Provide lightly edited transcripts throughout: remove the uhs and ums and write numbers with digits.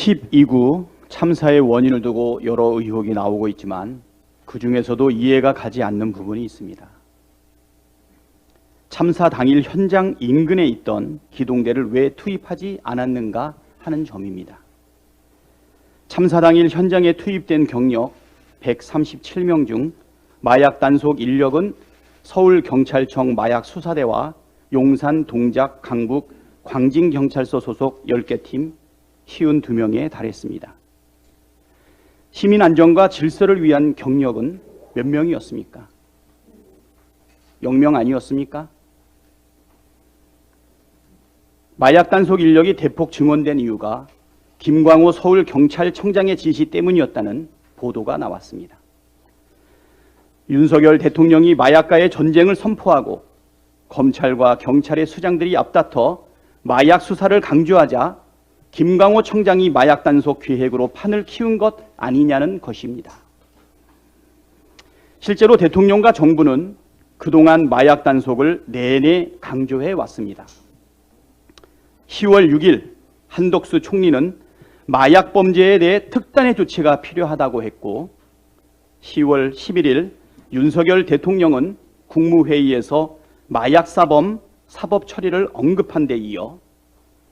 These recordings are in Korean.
제12구 참사의 원인을 두고 여러 의혹이 나오고 있지만 그 중에서도 이해가 가지 않는 부분이 있습니다. 참사 당일 현장 인근에 있던 기동대를 왜 투입하지 않았는가 하는 점입니다. 참사 당일 현장에 투입된 경력 137명 중 마약 단속 인력은 서울경찰청 마약수사대와 용산, 동작, 강북, 광진경찰서 소속 10개 팀 52명에 달했습니다. 시민 안전과 질서를 위한 경력은 몇 명이었습니까? 0명 아니었습니까? 마약 단속 인력이 대폭 증원된 이유가 김광호 서울경찰청장의 지시 때문이었다는 보도가 나왔습니다. 윤석열 대통령이 마약과의 전쟁을 선포하고 검찰과 경찰의 수장들이 앞다퉈 마약 수사를 강조하자 김광호 청장이 마약 단속 기획으로 판을 키운 것 아니냐는 것입니다. 실제로 대통령과 정부는 그동안 마약 단속을 내내 강조해 왔습니다. 10월 6일 한덕수 총리는 마약 범죄에 대해 특단의 조치가 필요하다고 했고 10월 11일 윤석열 대통령은 국무회의에서 마약사범 사법 처리를 언급한 데 이어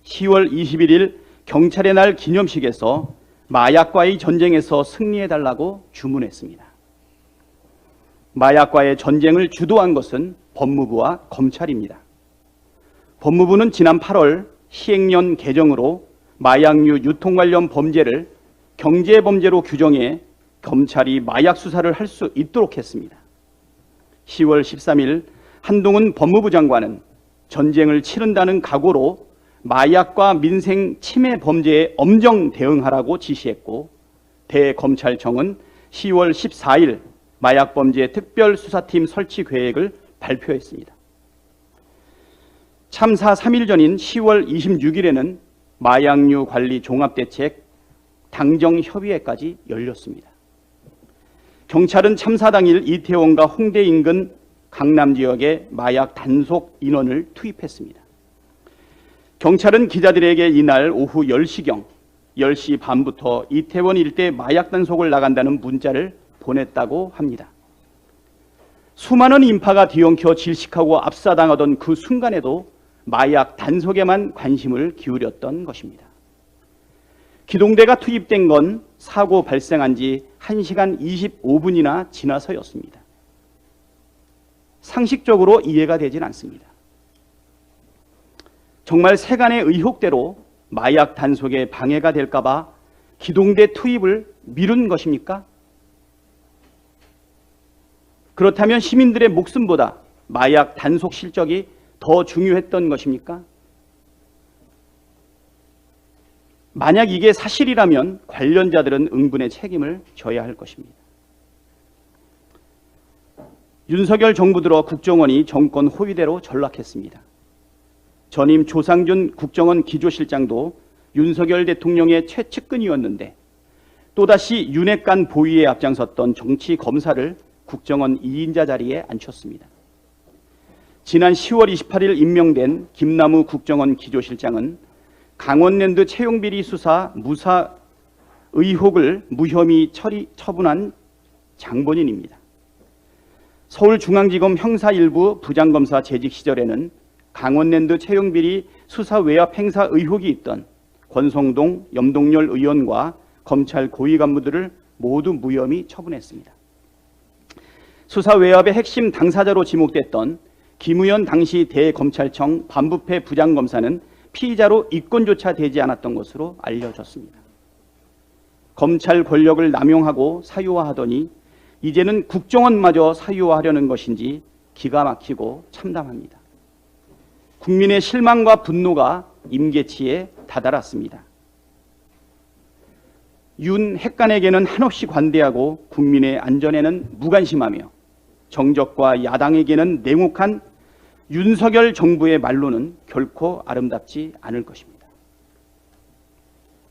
10월 21일 경찰의 날 기념식에서 마약과의 전쟁에서 승리해달라고 주문했습니다. 마약과의 전쟁을 주도한 것은 법무부와 검찰입니다. 법무부는 지난 8월 시행령 개정으로 마약류 유통 관련 범죄를 경제범죄로 규정해 검찰이 마약 수사를 할 수 있도록 했습니다. 10월 13일 한동훈 법무부 장관은 전쟁을 치른다는 각오로 마약과 민생 침해 범죄에 엄정 대응하라고 지시했고 대검찰청은 10월 14일 마약범죄 특별수사팀 설치 계획을 발표했습니다. 참사 3일 전인 10월 26일에는 마약류 관리 종합대책 당정협의회까지 열렸습니다. 경찰은 참사 당일 이태원과 홍대 인근 강남 지역에 마약 단속 인원을 투입했습니다. 경찰은 기자들에게 이날 오후 10시경 10시 반부터 이태원 일대 마약 단속을 나간다는 문자를 보냈다고 합니다. 수많은 인파가 뒤엉켜 질식하고 압사당하던 그 순간에도 마약 단속에만 관심을 기울였던 것입니다. 기동대가 투입된 건 사고 발생한 지 1시간 25분이나 지나서였습니다. 상식적으로 이해가 되진 않습니다. 정말 세간의 의혹대로 마약 단속에 방해가 될까 봐 기동대 투입을 미룬 것입니까? 그렇다면 시민들의 목숨보다 마약 단속 실적이 더 중요했던 것입니까? 만약 이게 사실이라면 관련자들은 응분의 책임을 져야 할 것입니다. 윤석열 정부 들어 국정원이 정권 호위대로 전락했습니다. 전임 조상준 국정원 기조실장도 윤석열 대통령의 최측근이었는데 또다시 윤핵관 보위에 앞장섰던 정치검사를 국정원 2인자 자리에 앉혔습니다. 지난 10월 28일 임명된 김남우 국정원 기조실장은 강원랜드 채용비리 수사 무사 의혹을 무혐의 처분한 장본인입니다. 서울중앙지검 형사1부 부장검사 재직 시절에는 강원랜드 채용비리 수사 외압 행사 의혹이 있던 권성동, 염동열 의원과 검찰 고위 간부들을 모두 무혐의 처분했습니다. 수사 외압의 핵심 당사자로 지목됐던 김우현 당시 대검찰청 반부패 부장검사는 피의자로 입건조차 되지 않았던 것으로 알려졌습니다. 검찰 권력을 남용하고 사유화하더니 이제는 국정원마저 사유화하려는 것인지 기가 막히고 참담합니다. 국민의 실망과 분노가 임계치에 다다랐습니다. 윤 핵관에게는 한없이 관대하고 국민의 안전에는 무관심하며 정적과 야당에게는 냉혹한 윤석열 정부의 말로는 결코 아름답지 않을 것입니다.